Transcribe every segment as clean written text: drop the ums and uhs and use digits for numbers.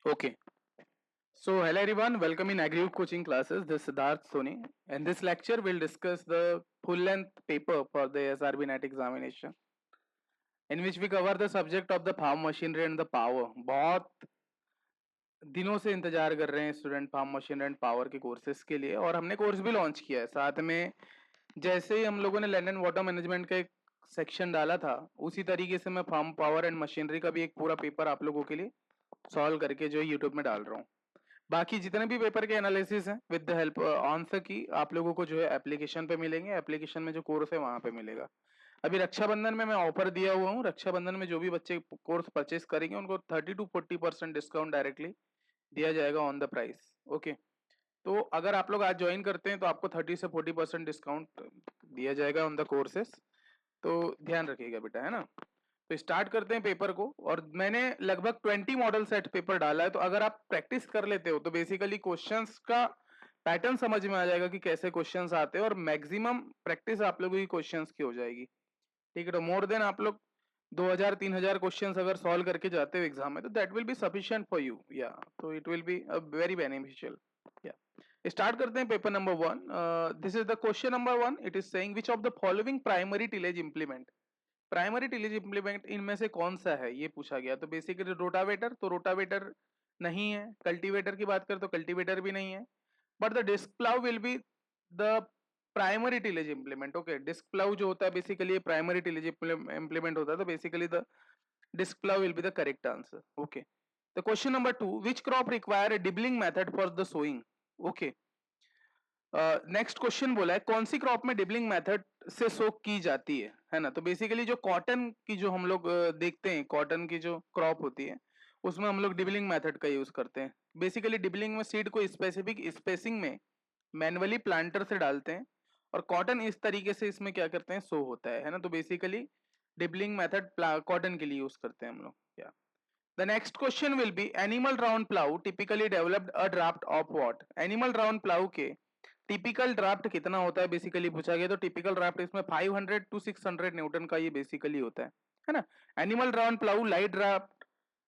Okay. So, hello everyone, welcome in AgriUg coaching classes. This is Siddharth Soni. In this lecture, we'll discuss the full length paper for the SRB NET examination, in which we cover the subject of the farm machinery and the power. बहुत दिनों से इंतजार कर रहे हैं student farm machinery and power के courses के लिए, और हमने कोर्स भी लॉन्च किया है साथ में। जैसे ही हम लोगों ने लैंड एंड वाटर मैनेजमेंट का एक सेक्शन डाला था, उसी तरीके से मैं फार्म पावर एंड मशीनरी का भी एक पूरा पेपर आप लोगों के लिए सॉल्व करके जो है यूट्यूब में डाल रहा हूँ। बाकी जितने भी पेपर के एनालिसिस हैं विद द हेल्प आंसर की आप लोगों को जो है एप्लीकेशन पे मिलेंगे। एप्लीकेशन में जो कोर्स है वहां पे मिलेगा। अभी रक्षाबंधन में मैं ऑफर दिया हुआ हूँ। रक्षाबंधन में जो भी बच्चे कोर्स परचेस करेंगे उनको 30 to 40% डिस्काउंट डायरेक्टली दिया जाएगा ऑन द प्राइस। ओके, तो अगर आप लोग आज ज्वाइन करते हैं तो आपको 30 से 40% डिस्काउंट दिया जाएगा ऑन द कोर्सेस। तो ध्यान रखिएगा बेटा, है ना। तो स्टार्ट करते हैं पेपर को। और मैंने लगभग 20 मॉडल सेट पेपर डाला है, तो अगर आप प्रैक्टिस कर लेते हो तो बेसिकली क्वेश्चंस का पैटर्न समझ में आ जाएगा कि कैसे क्वेश्चंस आते हैं, और मैक्सिमम प्रैक्टिस आप लोगों की क्वेश्चंस की हो जाएगी। ठीक है, तो मोर देन आप लोग 2000-3000 क्वेश्चंस अगर सॉल्व करके जाते हो एग्जाम में, तो that will be sufficient for you, या तो it will be very beneficial. या स्टार्ट करते हैं paper number 1। This is the question number 1। It is saying which of the following primary tillage implement, primary tillage implement इनमें से कौन सा है, ये पूछा गया। तो बेसिकली रोटावेटर, तो रोटावेटर नहीं है। कल्टीवेटर की बात करें तो कल्टीवेटर भी नहीं है। But the disc plough will be the primary tillage implement. Okay, disc plough जो होता है बेसिकली प्राइमरी टिलेज इंप्लीमेंट होता है, तो basically the disc plough will be the correct answer. Okay, the question number 2, which crop require a dibbling method for the sowing. Okay, next question बोला है कौन सी क्रॉप में डिबलिंग मेथड से सोक की जाती है ना। तो बेसिकली जो कॉटन की जो हम लोग देखते हैं, कॉटन की जो क्रॉप होती है उसमें हम लोग डिबलिंग मेथड का यूज करते हैं। बेसिकली डिबलिंग में सीड को स्पेसिफिक स्पेसिंग में मैनुअली प्लांटर से डालते हैं, और कॉटन इस तरीके से इसमें क्या करते हैं, सो होता है ना। तो बेसिकली डिबलिंग मेथड कॉटन के लिए यूज करते हैं हम लोग। या the next question will be animal round plough typically developed a draft of what. Animal round plough के टिपिकल ड्राफ्ट कितना होता है बेसिकली पूछा गया। तो टिपिकल ड्राफ्ट इसमें 500 to 600 न्यूटन का ये बेसिकली होता है ना। Animal round plough light draft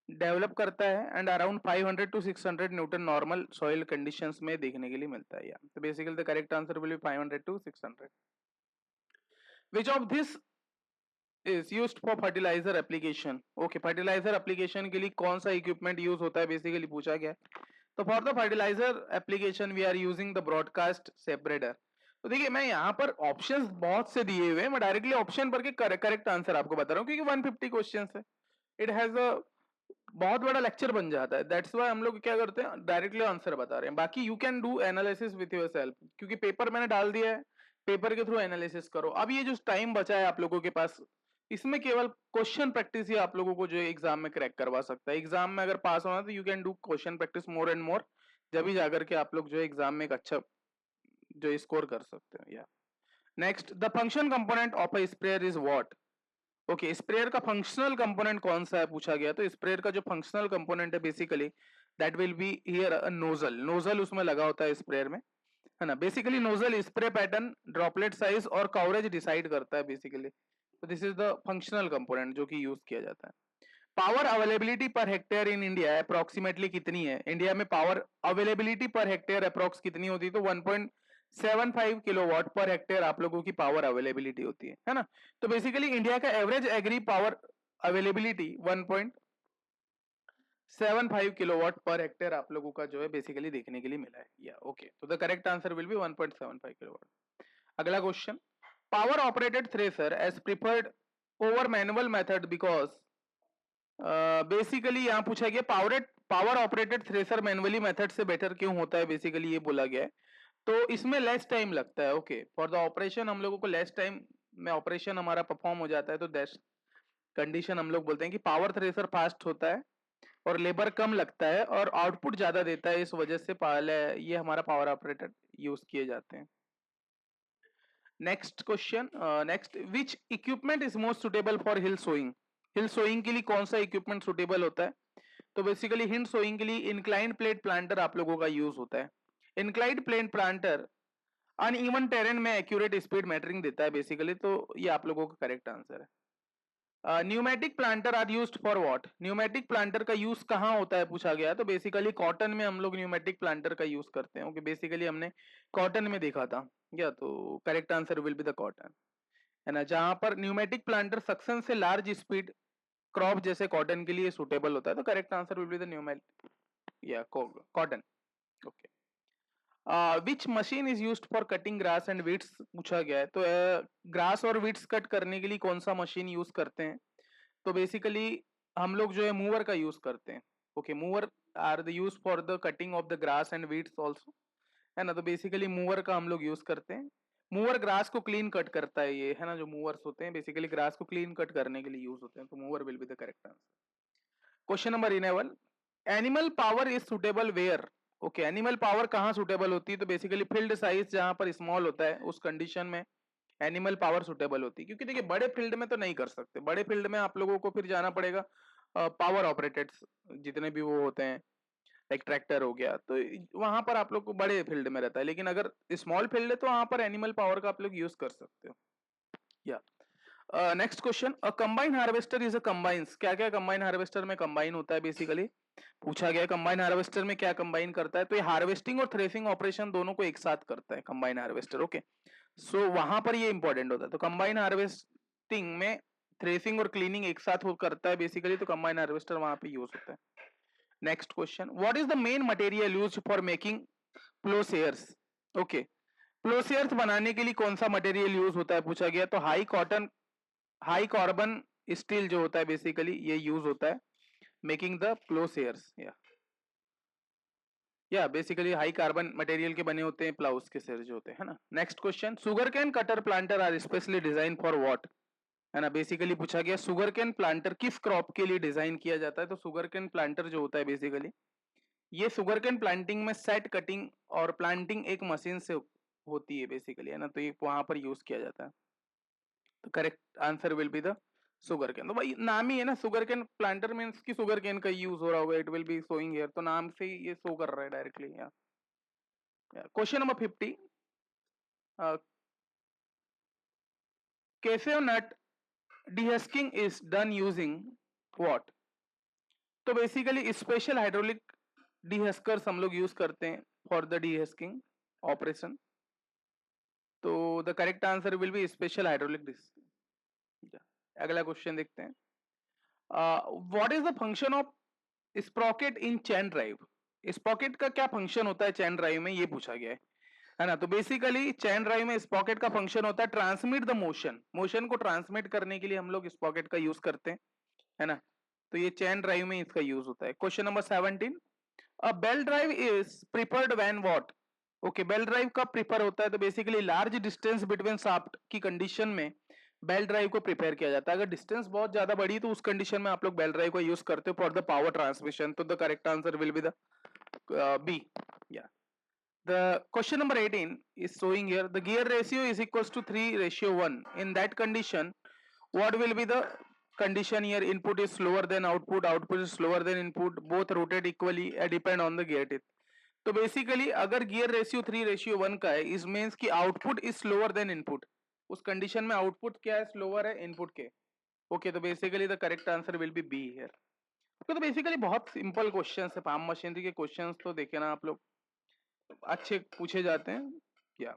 develop करता है and around 500 to 600 newton normal soil conditions में देखने के लिए मिलता है। तो basically the correct answer will be 500 to 600। Which of this is used for fertiliser application. Okay, fertiliser application के लिए कौन सा इक्विपमेंट यूज होता है बेसिकली पूछा गया। तो for the fertiliser application we are using the broadcast separator. तो देखिए मैं यहाँ पर ऑप्शंस बहुत से दिए हुए हैं, मैं डायरेक्टली ऑप्शन पर के करेक्ट आंसर आपको बता रहा हूँ, क्योंकि 150 क्वेश्चंस है। इट हैज अ बहुत बड़ा लेक्चर बन जाता है, दैट्स व्हाई हम लोग क्या करते हैं डायरेक्टली आंसर बता रहे हैं। बाकी you can do analysis with your self, क्योंकि पेपर मैंने डाल दिया है, पेपर के थ्रू एनालिसिस करो। अब ये जो टाइम बचा है आप लोगों के पास, इसमें केवल क्वेश्चन प्रैक्टिस ही आप लोगों को जो है एग्जाम में क्रैक करवा सकता है। एग्जाम में अगर पास होना तो you can do question practice more and more, जब ही जाकर के आप लोग जो है एग्जाम में एक अच्छा जो स्कोर कर सकते हैं। या next, the function component of a sprayer is what. Okay, sprayer का फंक्शनल कंपोनेंट कौन सा है पूछा गया। तो स्प्रेयर का जो फंक्शनल कंपोनेंट है basically that will be here a nozzle. Nozzle उसमें लगा होता है स्प्रेयर में, है ना। Basically nozzle spray pattern, droplet size और कवरेज डिसाइड करता है बेसिकली। तो this is the functional component जो कि यूज किया जाता है। Power availability per hectare in India approximately कितनी है। इंडिया में power availability per hectare approx कितनी होती है। तो 1.75 किलोवाट पर हेक्टेयर आप लोगों की पावर अवेलेबिलिटी होती है ना। तो बेसिकली इंडिया का average agri power availability 1.75 kilowatt per hectare आप लोगों का जो है बेसिकली देखने के लिए मिला है। या ओके, तो the correct answer will be 1.75 kilowatt. अगला question, power operated thresher as preferred over manual method because. Basically यहाँ पूछा गया power operated thresher manually method से बेटर क्यों होता है, बेसिकली ये बोला गया है। तो इसमें लेस टाइम लगता है। ओके, फॉर द ऑपरेशन हम लोगों को लेस टाइम में ऑपरेशन हमारा परफॉर्म हो जाता है। तो दैट्स कंडीशन हम लोग बोलते हैं कि पावर थ्रेसर फास्ट होता है और लेबर कम लगता है और आउटपुट ज्यादा देता है, इस वजह से पहले ये हमारा पावर ऑपरेटेड यूज किए जाते हैं। Next question, next, which equipment is most suitable for hill sowing. Hill sowing के लिए कौन सा इक्विपमेंट सुटेबल होता है। तो बेसिकली हिल सोइंग के लिए इंक्लाइंड प्लेट प्लांटर आप लोगों का यूज होता है। Inclined plate planter uneven terrain में एक्यूरेट स्पीड मैटरिंग देता है बेसिकली। तो ये आप लोगों का करेक्ट आंसर है। Pneumatic planter are used for what? Pneumatic planter का यूज कहाँ होता है पूछा गया है, तो बेसिकली कॉटन में हम लोग न्यूमेटिक प्लांटर का यूज करते हैं। ओके, बेसिकली हमने कॉटन में देखा था क्या, तो correct answer will be the cotton, है ना। जहां पर न्यूमेटिक प्लांटर सक्शन से लार्ज स्पीड क्रॉप जैसे कॉटन के लिए सुटेबल होता है, तो correct answer will be the pneumatic या cotton. Okay, which machine is used for cutting grass and weeds पूछा गया है, तो ग्रास और वीड्स कट करने के लिए कौन सा मशीन यूज करते हैं, तो बेसिकली हम लोग जो है मूवर का यूज करते हैं। Okay, mower are the use for the cutting of the grass and weeds also, है ना। तो बेसिकली मूवर का हम लोग यूज करते हैं। मूवर ग्रास को क्लीन कट करता है, ये है ना, जो मूवर्स होते हैं बेसिकली ग्रास को क्लीन कट करने के लिए यूज होते हैं, तो mower will be the correct answer. Question number 11, animal power is suitable where? Okay, animal power कहाँ सुटेबल होती है, तो बेसिकली फील्ड साइज जहां पर स्मॉल होता है उस कंडीशन में एनिमल पावर सुटेबल होती है। क्योंकि देखिए बड़े फील्ड में तो नहीं कर सकते, बड़े फील्ड में आप लोगों को फिर जाना पड़ेगा पावर ऑपरेटेड जितने भी वो होते हैं, लाइक ट्रैक्टर हो गया, तो वहां पर आप लोग को बड़े फील्ड में रहता है। लेकिन अगर स्मॉल फील्ड है तो वहां पर एनिमल पावर का आप लोग यूज कर सकते हो। या next question, a combine harvester is a combines? क्या क्या कंबाइन हार्वेस्टर में कंबाइन होता है बेसिकली पूछा गया। कंबाइन हार्वेस्टर में क्या कंबाइन करता है, तो ये हार्वेस्टिंग और थ्रेसिंग ऑपरेशन दोनों को एक साथ करता है कंबाइन हार्वेस्टर। ओके, सो वहां पर ये इंपॉर्टेंट होता है, तो कंबाइन हार्वेस्टिंग में थ्रेसिंग और क्लीनिंग एक साथ वो करता है बेसिकली, तो कंबाइन हार्वेस्टर वहां पे यूज होता है। Next question, what is the main material used for making ploughshares? Okay, ploughshares बनाने के लिए कौन सा मटेरियल यूज होता है पूछा गया, तो हाई कार्बन स्टील जो होता है बेसिकली ये यूज होता है मेकिंग द प्लोसेयर्स। या बेसिकली हाई कार्बन मटेरियल के बने होते हैं प्लाउस के सेर जो होते हैं, है ना। Next question, sugar cane cutter planter are specially design for what? है ना, बेसिकली पूछा गया सुगर कैन प्लांटर किस क्रॉप के लिए डिजाइन किया जाता है, तो सुगर कैन प्लांटर जो होता है बेसिकली ये शुगर केन प्लांटिंग में सेट कटिंग और प्लांटिंग एक मशीन से होती है बेसिकली, है ना, तो ये वहां पर यूज किया जाता है, तो correct answer will be the sugar cane. तो भाई नाम ही है ना शुगर केन प्लांटर, मीन्स की शुगर केन का यूज हो रहा होगा, it will be showing here, तो नाम से ही ये शो कर रहा है directly. Question number 50, cashew nut dehusking is done using what? तो बेसिकली स्पेशल हाइड्रोलिक डिहस्कर्स हम लोग यूज करते हैं फॉर द डिहस्किंग ऑपरेशन, तो the correct answer will be special hydraulic disc. अगला क्वेश्चन देखते हैं, what is the function of sprocket in chain drive? Sprocket का क्या फंक्शन होता है चैन ड्राइव में, ये पूछा गया है ना। तो बेसिकली चैन ड्राइव में स्प्रॉकेट का फंक्शन होता है ट्रांसमिट द मोशन, मोशन को ट्रांसमिट करने के लिए हम लोग स्प्रॉकेट का यूज करते हैं, है ना। तो ये चैन ड्राइव में इसका यूज होता है। Question number 17, a belt drive is preferred when what? Okay, belt drive कब प्रिफर होता है, तो basically large distance between shaft की कंडीशन में बेल ड्राइव को प्रिपेयर किया जाता है। अगर डिस्टेंस बहुत ज्यादा बड़ी तो उस कंडीशन में आप लोग बेल ड्राइव को यूज करते हो फॉर द पावर ट्रांसमिशन, तो the correct answer will be the B. या the question number 18 is showing here the gear ratio is equals to 3:1. In that condition, what will be the condition here? Input is slower than output, output is slower than input, both rotate equally and depend on the gear teeth. तो basically अगर gear ratio 3:1 का है, इस means की output is slower then input, उस condition में output क्या है, स्लोअर है इनपुट के। ओके, तो basically the correct answer will B be here. तो बेसिकली बहुत सिंपल क्वेश्चन है, फार्म मशीनरी के क्वेश्चन तो देखे ना आप लोग, अच्छे पूछे जाते हैं। क्या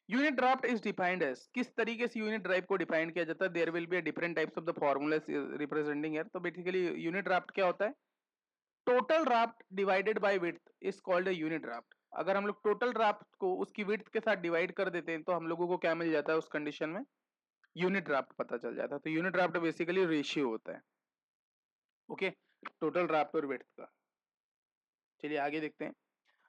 unit draft is defined as, किस तरीके से यूनिट ड्राइव को डिफाइन किया जाता है, there will be different types of the formulas representing here. तो बेसिकली यूनिट ड्राफ्ट क्या होता है, total draft divided by width is called a unit draft. अगर हम लोग टोटल ड्राफ्ट को उसकी विड्थ के साथ डिवाइड कर देते हैं तो हम लोगों को क्या मिल जाता है, उस कंडीशन में यूनिट ड्राफ्ट पता चल जाता है। तो यूनिट ड्राफ्ट बेसिकली रेशियो होता है, ओके, टोटल ड्राफ्ट और विड्थ का। चलिए आगे देखते हैं,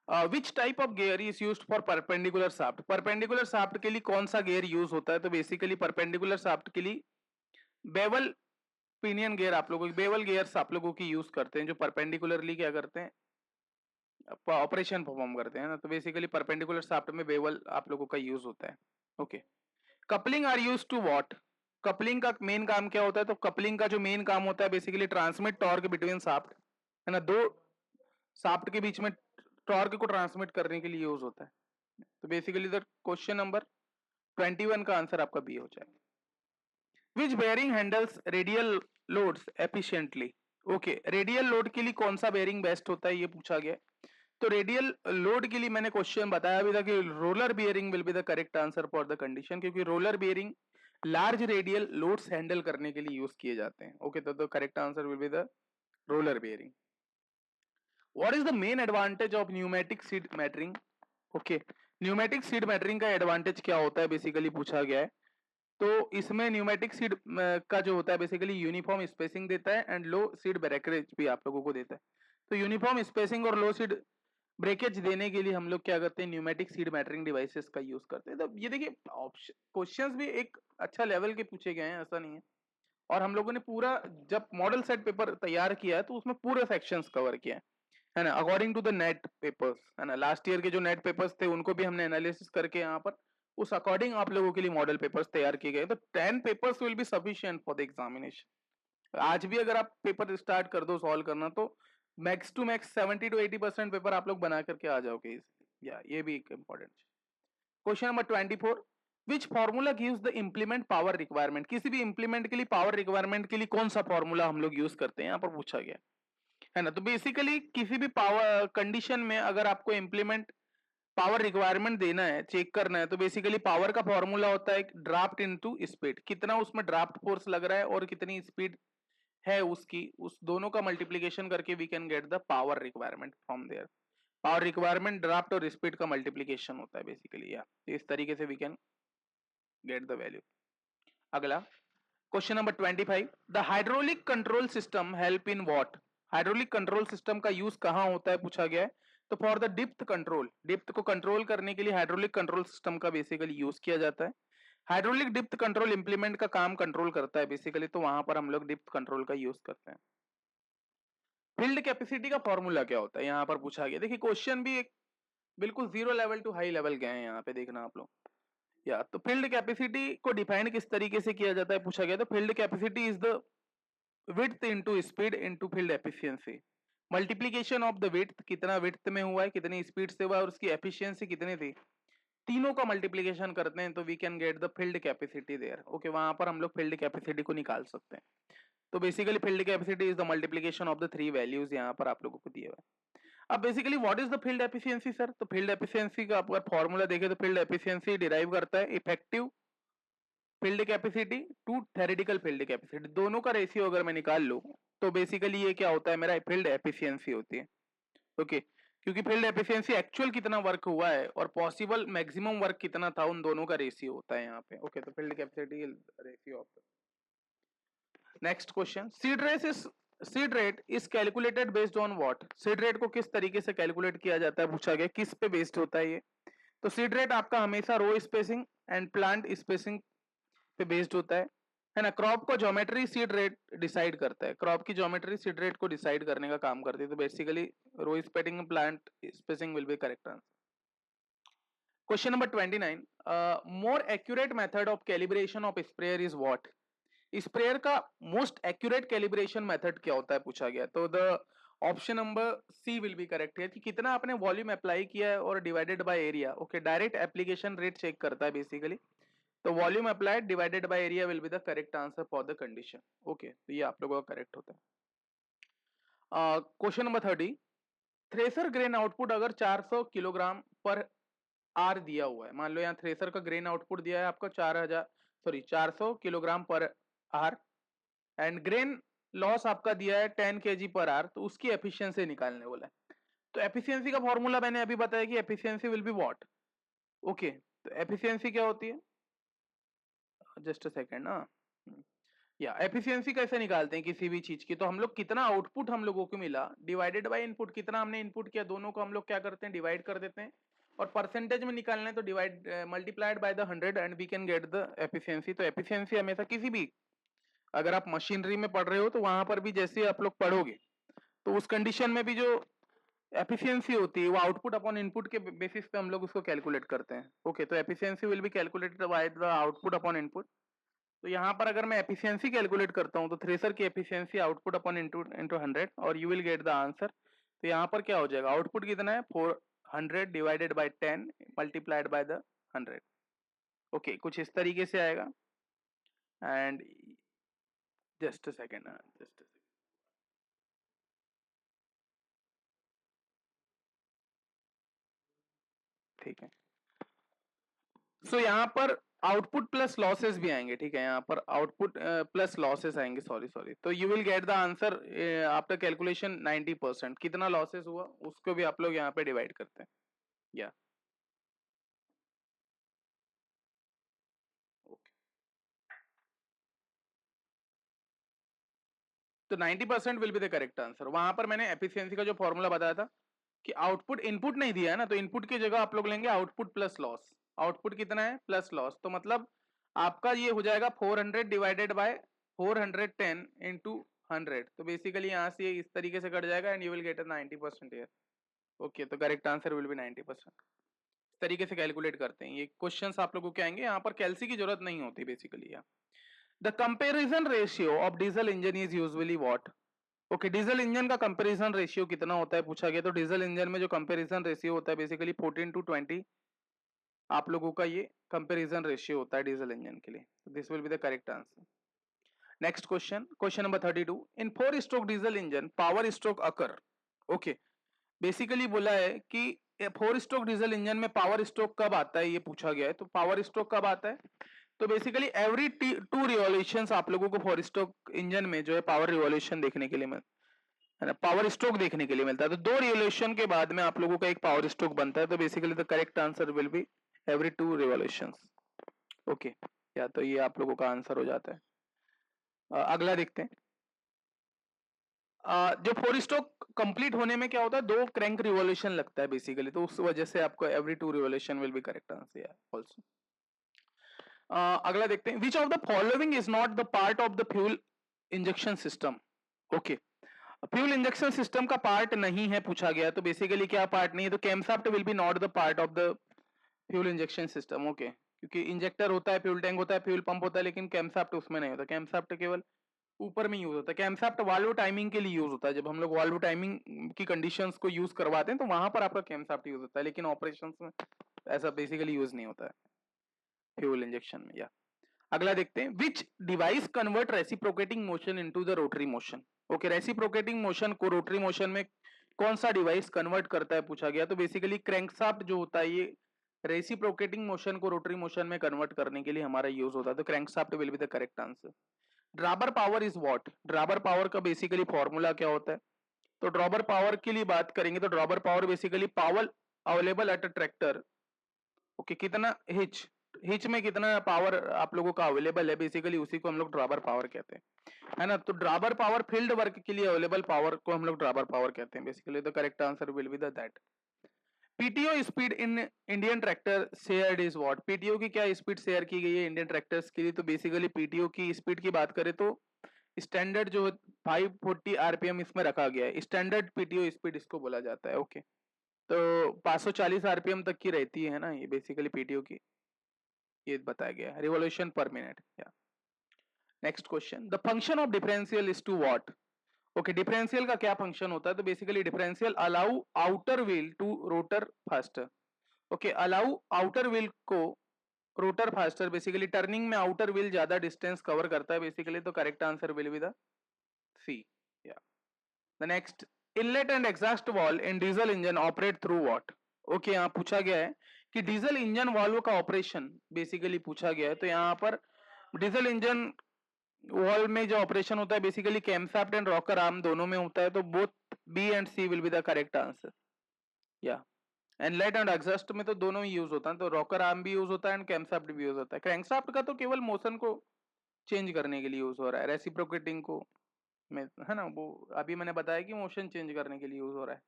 which type of gear is used for perpendicular shaft? Perpendicular shaft के लिए कौन सा गियर यूज होता है, तो बेसिकली परपेंडिकुलर शाफ्ट के लिए बेवल पिनियन गियर आप लोगों की, बेवल गियर्स आप लोगों की यूज करते हैं, जो परपेंडिकुलरली क्या करते हैं, ऑपरेशन परफॉर्म करते हैं ना। तो बेसिकली परपेंडिकुलर शाफ्ट में बेवल आप लोगों का यूज होता है। Okay, coupling are use to what? Coupling का मेन काम क्या होता है, तो कपलिंग का जो मेन काम होता है basically transmit torque between shaft, है ना, दो शाफ्ट के बीच में टॉर्क को ट्रांसमिट करने के लिए यूज होता है। तो बेसिकली द क्वेश्चन नंबर 21 का आंसर आपका बी हो जाएगा। Which bearing handles radial loads efficiently. Okay, radial load के लिए कौन सा बेयरिंग बेस्ट होता है ये पूछा गया। तो रेडियल लोड के लिए मैंने क्वेश्चन बताया भी था कि roller bearing will be the correct answer for the condition, क्योंकि roller bearing large radial loads handle करने के लिए यूज किए जाते हैं। ओके, तो the correct answer will be the roller bearing. What is the main advantage of pneumatic seed metering. Okay, pneumatic seed metering का advantage क्या होता है बेसिकली पूछा गया है। तो इसमें न्यूमेटिक सीड का जो होता है बेसिकली यूनिफॉर्म स्पेसिंग देता है एंड लो सीड ब्रेकेज भी आप लोगों को देता है। तो यूनिफॉर्म स्पेसिंग और लो सीड ब्रेकेज देने के लिए हम लोग क्या करते हैं, न्यूमेटिक सीड मैटरिंग डिवाइसेस का यूज करते हैं। तो ये देखिए क्वेश्चंस भी एक अच्छा लेवल के पूछे गए हैं, ऐसा नहीं है। और हम लोगों ने पूरा जब मॉडल सेट पेपर तैयार किया है तो उसमें पूरे सेक्शंस कवर किया है ना, according to the net papers, है ना। लास्ट ईयर के जो नेट पेपर्स थे उनको भी हमने एनालिसिस करके यहाँ पर उस अकॉर्डिंग आप लोगों के लिए मॉडल पेपर्स तैयार किए गए। तो 10 papers will be sufficient for the examination. आज भी अगर आप पेपर स्टार्ट कर दो सॉल्व करना तो max to max 70 to 80% paper आप लोग बना करके आ जाओगे इजीली। या ये भी एक important. Question number 24, which formula gives the implement power requirement. किसी भी इंप्लीमेंट के लिए पावर रिक्वायरमेंट के लिए कौन सा फॉर्मूला हम लोग यूज करते हैं यहाँ पर पूछा गया है ना। तो बेसिकली किसी भी पावर कंडीशन में अगर आपको इंप्लीमेंट पावर रिक्वायरमेंट देना है, चेक करना है, तो बेसिकली पावर का फॉर्मूला होता है ड्राफ्ट इनटू स्पीड। कितना उसमें ड्राफ्ट फोर्स लग रहा है और कितनी स्पीड है उसकी, उस दोनों का मल्टीप्लीकेशन करके we can get the power requirement from there. Power requirement draft और स्पीड का मल्टीप्लीकेशन होता है बेसिकली। या इस तरीके से we can get the value. अगला question number 25, the hydraulic control system help in what. Hydraulic control system का यूज कहां होता है पूछा गया है। तो for the depth control, depth को कंट्रोल करने के लिए हाइड्रोलिक कंट्रोल सिस्टम का बेसिकली यूज किया जाता है। हाइड्रोलिक डिप्थ कंट्रोल इंप्लीमेंट का काम कंट्रोल करता है बेसिकली, तो वहां पर हम लोग डिप्थ कंट्रोल का यूज करते हैं। फील्ड कैपेसिटी का फॉर्मूला क्या होता है यहाँ पर पूछा गया। देखिए क्वेश्चन भी एक बिल्कुल zero level to high level गए हैं यहाँ पे, देखना आप लोग। या तो फील्ड कैपेसिटी को डिफाइन किस तरीके से किया जाता है पूछा गया। तो field capacity is the width into speed into field efficiency. Multiplication of the width, कितना विड्थ में हुआ है, कितनी स्पीड से हुआ है और उसकी एफिशिएंसी कितनी थी, तीनों का मल्टीप्लीकेशन करते हैं तो we can get the field capacity there. Okay, वहां पर हम लोग फील्ड कैपेसिटी को निकाल सकते हैं। तो basically field capacity is the multiplication of the three values यहाँ पर आप लोगों को दिए हुए। अब basically what is the field efficiency sir. तो फील्ड एफिशिएंसी का अगर फॉर्मूला देखें तो फील्ड एफिशिएंसी डिराइव करता है effective field capacity to theoretical field capacity, दोनों का रेशियो अगर मैं निकाल लूं तो बेसिकली ये क्या होता है, मेरा फील्ड एफिशिएंसी होती है। ओके, क्योंकि फील्ड एफिशिएंसी एक्चुअल कितना वर्क हुआ है और पॉसिबल मैक्सिमम वर्क कितना था, उन दोनों का रेशियो होता है यहाँ पे। ओके, तो field capacity ratio of. Next question, seed rate is calculated based on what. Seed rate को किस तरीके से कैलकुलेट किया जाता है पूछा गया, किस पे बेस्ड होता है ये। तो सीड रेट आपका हमेशा रो स्पेसिंग एंड प्लांट स्पेसिंग पे बेस्ड होता है ना। क्रॉप को ज्योमेट्री सीड रेट डिसाइड करता है, क्रॉप की ज्योमेट्री सीड रेट को डिसाइड करने का काम करती है। तो basically row spacing plant spacing will be correct answer. Question number 29, more accurate method of calibration of sprayer is what. Sprayer का मोस्ट एक्यूरेट कैलिब्रेशन मेथड क्या होता है पूछा गया। तो the option number C will be correct है कि कितना आपने वॉल्यूम अप्लाई किया है और divided by area. Okay, direct application rate check करता है बेसिकली। तो volume applied divided by area will be the correct answer for the condition. Okay, तो ये आप लोगों का करेक्ट होता है। Question number 30, thresher grain output अगर 400 किलोग्राम पर आर दिया हुआ है, मान लो यहाँ थ्रेसर का ग्रेन आउटपुट दिया है आपको 400 किलोग्राम पर आर एंड ग्रेन लॉस आपका दिया है 10 kg पर आर, तो उसकी एफिशिएंसी निकालने बोला है। तो एफिशिएंसी का फॉर्मूला मैंने अभी बताया कि efficiency will be what. Okay, तो एफिशिएंसी क्या होती है, जस्ट अ सेकंड ना। या एफिशिएंसी कैसे निकालते हैं किसी भी चीज की, तो हम लोग कितना आउटपुट हम लोगों को मिला डिवाइडेड बाय इनपुट, कितना हमने इनपुट किया, दोनों को हम लोग क्या करते हैं डिवाइड कर देते हैं। और परसेंटेज में निकालना है तो divide multiplied by the 100 and we can get the efficiency. तो एफिशिएंसी हमेशा किसी भी, अगर आप मशीनरी में पढ़ रहे हो तो वहां पर भी जैसे आप लोग पढ़ोगे तो उस कंडीशन में भी जो एफिशिएंसी होती है वो आउटपुट अपॉन इनपुट के बेसिस पे हम लोग उसको कैलकुलेट करते हैं। ओके, तो efficiency will be calculated by the output upon input. तो यहाँ पर अगर मैं एफिशिएंसी कैलकुलेट करता हूँ तो थ्रेसर की एफिशिएंसी आउटपुट अपॉन इनटू 100 और you will get the answer. तो यहाँ पर क्या हो जाएगा, आउटपुट कितना है 400 divided by 10 multiplied by the 100। Okay, कुछ इस तरीके से आएगा। and just a second, just a second. ठीक है, सो यहाँ पर आउटपुट प्लस लॉसेस भी आएंगे, ठीक है, यहाँ पर आउटपुट प्लस लॉसेस आएंगे, सॉरी सॉरी, तो you will get the answer after calculation 90%। कितना लॉसेस हुआ उसको भी आप लोग यहाँ पे डिवाइड करते हैं, या ओके। तो 90% will be the correct answer. वहां पर मैंने एफिशिएंसी का जो फॉर्मूला बताया था कि आउटपुट इनपुट नहीं दिया है ना, तो इनपुट की जगह आप लोग लेंगे आउटपुट प्लस लॉस। आउटपुट कितना है प्लस लॉस, तो मतलब आपका ये हो जाएगा 400 डिवाइडेड बाय 410 इंटू 100। तो बेसिकली यहाँ से इस तरीके से कट जाएगा and you will gate 90% here. Okay, तो करेक्ट आंसर विल बी 90%। इस तरीके से कैलकुलेट करते हैं। ये क्वेश्चंस आप लोगों के आएंगे, यहाँ पर कैलसी की जरूरत नहीं होती basically. The comparison ratio of diesel engine is usually what. Okay, diesel engine का कंपैरिजन रेशियो कितना होता है पूछा गया, तो डीजल इंजन में जो कंपैरिजन रेशियो होता है बेसिकली 14:20 आप लोगों का ये कंपैरिजन रेशियो होता है डीजल इंजन के लिए। This will be the correct answer. Next question, question number 32। In 4 stroke diesel engine power stroke occur. Okay, basically बोला है कि 4 स्ट्रोक डीजल इंजन में पावर स्ट्रोक कब आता है, ये पूछा गया है। तो पावर स्ट्रोक कब आता है, तो बेसिकली एवरी 2 रिवॉल्यूशन आप लोगों को 4 स्ट्रोक इंजन में जो है पावर रिवॉल्यूशन देखने के लिए है ना, पावर स्ट्रोक देखने के लिए मिलता है। तो 2 रिवॉल्यूशन के बाद में आप लोगों का एक पावर स्ट्रोक बनता है। तो basically the correct answer will be every 2 revolutions. Okay, या तो ये आप लोगों का आंसर हो जाता है। अगला देखते हैं। जो 4 स्ट्रोक कंप्लीट होने में क्या होता है, 2 क्रैंक रिवॉल्यूशन लगता है बेसिकली, तो उस वजह से आपको every 2 revolution will be correct answer also. अगला देखते हैं। विच of the following is not the part of the fuel injection system. Okay, fuel injection system का पार्ट नहीं है पूछा गया, तो बेसिकली क्या पार्ट नहीं है, तो camshaft will be not the part of the fuel injection system. Okay, क्योंकि इंजेक्टर होता है, फ्यूल टैंक होता है, फ्यूल पंप होता है, लेकिन कैमशाफ्ट उसमें नहीं होता। कैमशाफ्ट केवल ऊपर में यूज होता है। कैमशाफ्ट वाल्व टाइमिंग के लिए यूज होता है। जब हम लोग वाल्व टाइमिंग की कंडीशंस को यूज करवाते हैं तो वहां पर आपका कैमशाफ्ट यूज होता है, लेकिन ऑपरेशंस में ऐसा बेसिकली यूज नहीं होता है फ्यूल इंजेक्शन में। या अगला देखते हैं। विच device convert reciprocating motion into the rotary motion. Okay, reciprocating motion को रोटरी मोशन में कौन सा डिवाइस कन्वर्ट करता है पूछा गया, तो बेसिकली क्रैंकशाफ्ट जो होता है ये रेसिप्रोकेटिंग मोशन को रोटरी मोशन में कन्वर्ट करने के लिए हमारा यूज होता है। तो crankshaft will be the correct answer. Drawbar power is what. Drawbar power का बेसिकली फॉर्मूला क्या होता है, तो ड्रॉबर पावर के लिए बात करेंगे तो drawbar power basically power available at a tractor. Okay, कितना हिच, हिच में कितना पावर आप लोगों का अवेलेबल है, बेसिकली उसी को हम लोग ड्रॉबर पावर कहते हैं, है ना। तो ड्रॉबर पावर फील्ड वर्क के लिए अवेलेबल पावर को हम लोग ड्रॉबर पावर कहते हैं basically. The correct answer will be that. PTO speed in Indian tractor shared is what. PTO की क्या स्पीड शेयर की गई है इंडियन ट्रैक्टर्स के लिए, तो बेसिकली पीटीओ की स्पीड की बात करें तो स्टैंडर्ड जो 540 आरपीएम इसमें रखा गया है। स्टैंडर्ड पीटीओ स्पीड इसको बोला जाता है। ओके, तो 540 आरपीएम तक की रहती है ना ये बेसिकली पीटीओ की, ये बताया गया है, रिवॉल्यूशन पर मिनट। या next question. The function of differential is to what. Okay, differential का क्या फंक्शन होता है, तो basically differential allow outer wheel to rotor faster. Okay, allow outer wheel को रोटर फास्टर, बेसिकली टर्निंग में outer wheel ज्यादा distance cover करता है बेसिकली। तो correct answer will be the C. या the next. Inlet and exhaust valve in diesel engine operate through what. Okay, यहाँ पूछा गया है कि डीजल इंजन वाल्व का ऑपरेशन बेसिकली पूछा गया है। तो यहाँ पर डीजल इंजन वाल्व में जो ऑपरेशन होता है basically camshaft and rocker arm दोनों में होता है। तो both B and C will be the correct answer. या इनलेट एंड एग्जॉस्ट में तो दोनों ही यूज होता है, तो रॉकर आर्म भी यूज होता है एंड कैमशाफ्ट भी यूज होता है। क्रैंकशाफ्ट का तो केवल मोशन को चेंज करने के लिए यूज हो रहा है, रेसिप्रोकेटिंग को में, है ना, वो अभी मैंने बताया कि मोशन चेंज करने के लिए यूज हो रहा है,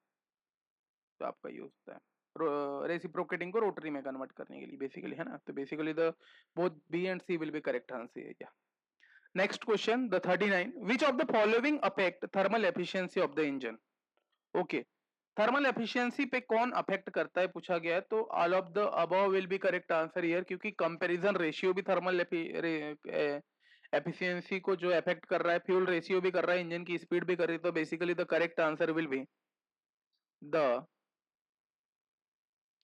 तो आपका यूज होता है रेसिप्रोकेटिंग को रोटरी में कन्वर्ट करने के लिए बेसिकली, है ना। तो basically the both B and C will be correct answer. या next question, the 39। Which of the following affect thermal efficiency of the engine. Okay, thermal efficiency पे कौन अफेक्ट करता है पूछा गया है, तो all of the above will be correct answer here, क्योंकि कंपैरिजन रेशियो भी थर्मल एफिशिएंसी को जो अफेक्ट कर रहा है, फ्यूल रेशियो भी कर रहा है, इंजन की स्पीड भी कर रही है। तो basically the correct answer will be the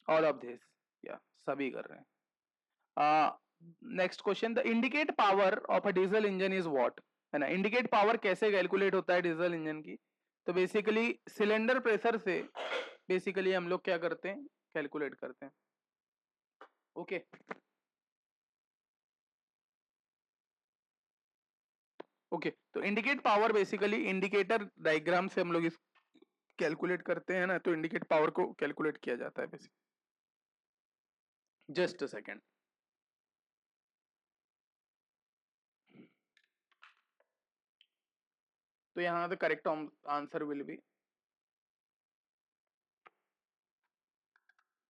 all of this. या सभी कर रहे हैं। Next question, the indicate power of a diesel engine is what, है ना। इंडिकेट पावर कैसे कैलकुलेट होता है डीजल इंजन की, तो बेसिकली सिलेंडर प्रेशर से बेसिकली हम लोग क्या करते हैं, कैलकुलेट करते हैं। ओके ओके, तो indicate power basically indicator diagram से हम लोग इस कैलकुलेट करते हैं ना, तो इंडिकेट पावर को कैलकुलेट किया जाता है बेसिकली। जस्ट अ सेकेंड, तो यहाँ the correct answer will be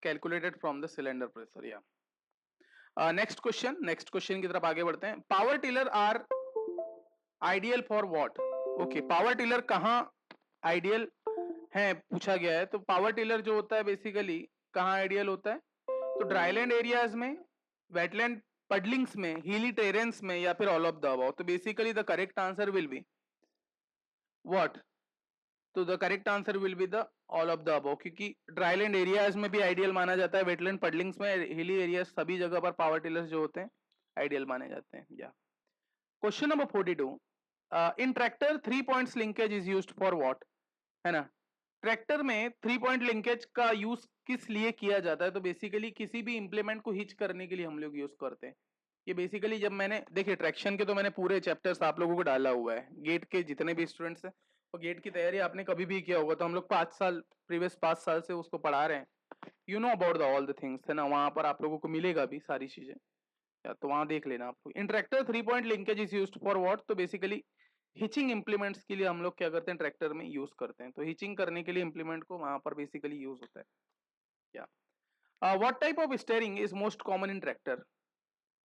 calculated from the cylinder pressure. या नेक्स्ट क्वेश्चन की तरफ आगे बढ़ते हैं। Power tiller are ideal for what, okay, power tiller कहाँ आइडियल है पूछा गया है। तो पावर टिलर जो होता है बेसिकली कहाँ आइडियल होता है, तो ड्राईलैंड एरियाज में, वेटलैंड पडलिंग्स में, हिली टेरेंस में, या फिर ऑल ऑफ द अबव। तो basically the correct answer will be what, तो the correct answer will be the all of the above, क्योंकि ड्राईलैंड एरियाज में भी आइडियल माना जाता है, वेटलैंड पडलिंग्स में, हिली एरियाज, सभी जगह पर पावर टिलर्स जो होते हैं आइडियल माने जाते हैं। या question number 42, in tractor 3 points linkage is used for what, है ना। ट्रैक्टर में 3 पॉइंट लिंकेज का यूज किस लिए किया जाता है, तो बेसिकली किसी भी इंप्लीमेंट को हिच करने के लिए हम लोग यूज करते हैं। ये बेसिकली जब मैंने देखिए ट्रैक्शन के तो मैंने पूरे चैप्टर्स आप लोगों को डाला हुआ है, गेट के जितने भी स्टूडेंट्स हैं और गेट की तैयारी आपने कभी भी किया होगा, तो हम लोग 5 साल प्रीवियस 5 साल से उसको पढ़ा रहे हैं। You know about the all the things, है ना, वहां पर आप लोगों को मिलेगा भी सारी चीजें, या तो वहां देख लेना आपको। In tractor 3 point linkage is used for what, तो बेसिकली हिचिंग इंप्लीमेंट्स के लिए हम लोग क्या करते हैं, ट्रैक्टर में यूज करते हैं। तो हिचिंग करने के लिए इंप्लीमेंट को वहां पर बेसिकली यूज होता है। क्या what type of steering is most common in tractor,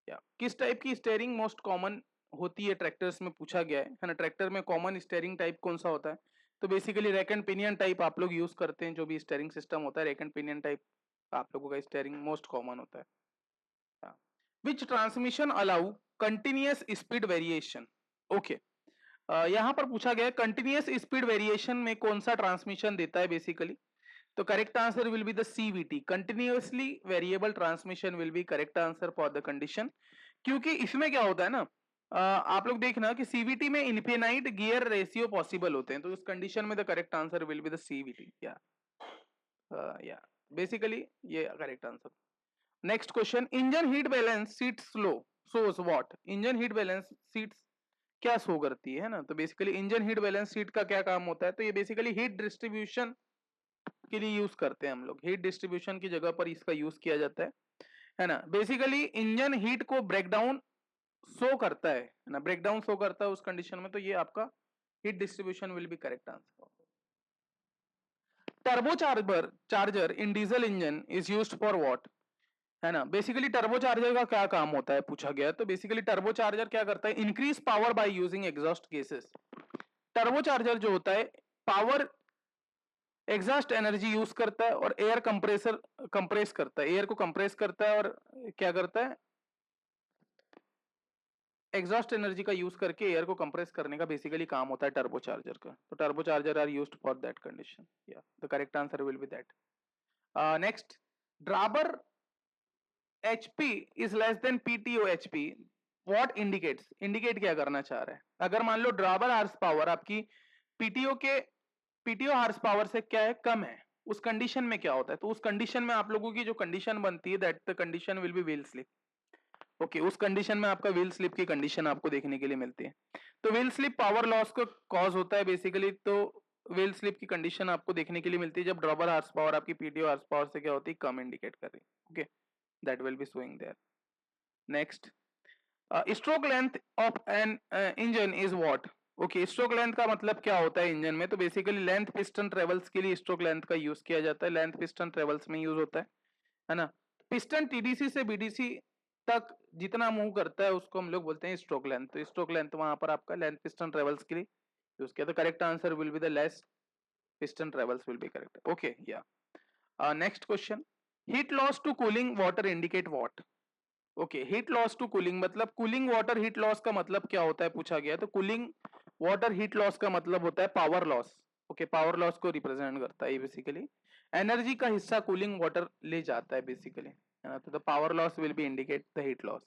या किस टाइप की स्टीयरिंग मोस्ट कॉमन होती है ट्रैक्टर्स में पूछा गया है ना। ट्रैक्टर में कॉमन स्टीयरिंग टाइप कौन सा होता है, तो basically rack and pinion type आप लोग यूज करते हैं। जो भी स्टीयरिंग सिस्टम होता है रैक एंड पिनियन टाइप आप लोगों का स्टीयरिंग मोस्ट कॉमन होता है। Which transmission allow continuous speed variation, okay, यहाँ पर पूछा गया कंटिन्यूअस स्पीड वेरिएशन में कौन सा ट्रांसमिशन देता है बेसिकली, तो correct answer will be the CVT, continuously variable transmission will be correct answer for the condition. क्योंकि इसमें क्या होता है ना, आप लोग देखना कि सीवीटी में इनफिनाइट गियर रेशियो पॉसिबल होते हैं, तो उस कंडीशन में the correct answer will be the CVT. या बेसिकली ये correct answer. Next question, engine heat balance sheet slow shows what, engine heat balance seats क्या शो करती है ना। तो basically engine heat balance sheet का क्या काम होता है, तो ये बेसिकली हीट डिस्ट्रीब्यूशन के लिए यूज करते हैं हम लोग, हीट डिस्ट्रीब्यूशन की जगह पर इसका यूज किया जाता है ना। बेसिकली इंजन हीट को ब्रेकडाउन शो करता है ना, ब्रेकडाउन शो करता है उस कंडीशन में, तो ये आपका heat distribution will be correct answer. Turbo charger in diesel engine is used for what, है ना। बेसिकली टर्बो चार्जर का क्या काम होता है पूछा गया, तो बेसिकली टर्बो चार्जर क्या करता है, increase power by using exhaust gases. Turbo charger जो होता है पावर एग्जॉस्ट एनर्जी यूज करता है और एयर कंप्रेस करता है, एयर को कंप्रेस करता है और क्या करता है, एग्जॉस्ट एनर्जी का यूज करके एयर को कंप्रेस करने का बेसिकली काम होता है टर्बो चार्जर का। तो turbo charger are used for that condition. या the correct answer will be that. Next, drawbar HP is less than PTO HP, what indicates, indicate क्या करना चाह रहा है। अगर मान लो ड्राबर हार्स पावर आपकी PTO हार्स पावर से क्या है, कम है, उस कंडीशन में क्या होता है, तो उस कंडीशन में आप लोगों की जो कंडीशन बनती है that the condition will be wheel slip. Okay, उस कंडीशन में आपका व्हील स्लिप की कंडीशन आपको देखने के लिए मिलती है। तो व्हील स्लिप पावर लॉस का कॉज होता है बेसिकली, तो व्हील स्लिप की कंडीशन आपको देखने के लिए मिलती है जब ड्रॉबर हार्स पावर आपकी PTO हार्स पावर से क्या होती है, कम इंडिकेट कर रही है। Okay, that will be showing there. Next, stroke length of an engine is what, okay, stroke length का मतलब क्या होता है इंजन में, तो बेसिकली लेंथ पिस्टन ट्रेवल्स के लिए स्ट्रोक लेंथ का यूज किया जाता है, लेंथ पिस्टन ट्रेवल्स में यूज होता है ना। पिस्टन TDC से BDC तक जितना मूव करता है उसको हम लोग बोलते हैं स्ट्रोक लेंथ। तो स्ट्रोक लेंथ वहां पर आपका लेंथ पिस्टन ट्रेवल्स के लिए यूज किया, तो correct answer will be the less piston travels will be correct. Okay, या next question, heat loss to cooling water indicate what, okay, heat loss to cooling मतलब cooling water heat loss का मतलब क्या होता है पूछा गया है, तो कूलिंग वाटर हीट लॉस का मतलब होता है power loss. Okay, power loss को रिप्रेजेंट करता है, बेसिकली एनर्जी का हिस्सा कूलिंग वाटर ले जाता है बेसिकली, है ना। तो the power loss will be indicate the heat loss.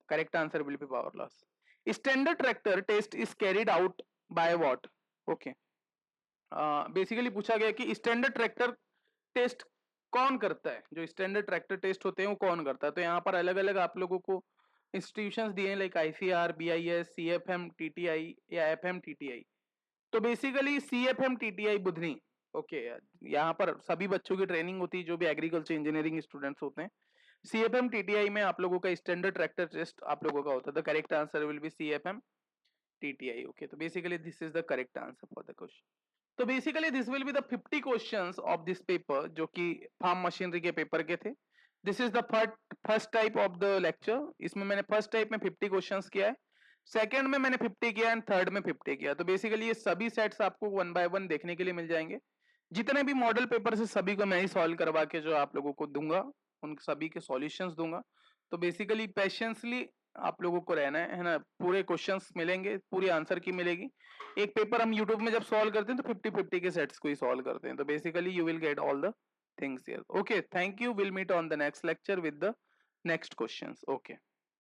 Correct answer will be power loss. Standard tractor test is carried out by what? Okay. Basically पूछा गया कि स्टैंडर्ड ट्रैक्टर टेस्ट कौन करता है, जो स्टैंडर्ड ट्रैक्टर टेस्ट होते हैं वो कौन करता है। तो यहाँ पर अलग अलग आप लोगों को इंस्टीट्यूशंस दिए हैं, like ICR, BIS, CFM, TTI या एफएम टीटीआई। तो basically CFM TTI Budhni, okay, यहाँ पर सभी बच्चों की ट्रेनिंग होती है जो भी एग्रीकल्चर इंजीनियरिंग स्टूडेंट्स होते हैं। सीएफएम टीटीआई में आप लोगों का स्टैंडर्ड ट्रैक्टर टेस्ट आप लोगों का होता है। The correct answer will be CFM TTI. Okay, तो basically this is the correct answer for the question. तो basically this will be the 50 questions of this paper, जो कि फार्म मशीनरी के पेपर के थे। This is the first type of the lecture. इसमें मैंने first type में 50 questions किया है, सेकंड में मैंने 50 किया एंड थर्ड में 50 किया। तो बेसिकली ये सभी सेट्स आपको वन बाय वन देखने के लिए मिल जाएंगे। जितने भी मॉडल पेपर से सभी को मैं ही सॉल्व करवा के जो आप लोगों को दूंगा, उन सभी के सॉल्यूशंस दूंगा। तो बेसिकली पेशेंसली आप लोगों को रहना है ना। पूरे क्वेश्चंस मिलेंगे, पूरी आंसर की मिलेगी। एक पेपर हम यूट्यूब में जब सॉल्व करते हैं तो 50-50 के सेट्स को ही सॉल्व करते हैं। तो basically you will get all the things here. Okay, thank you, will meet on the next lecture with the next questions. Okay.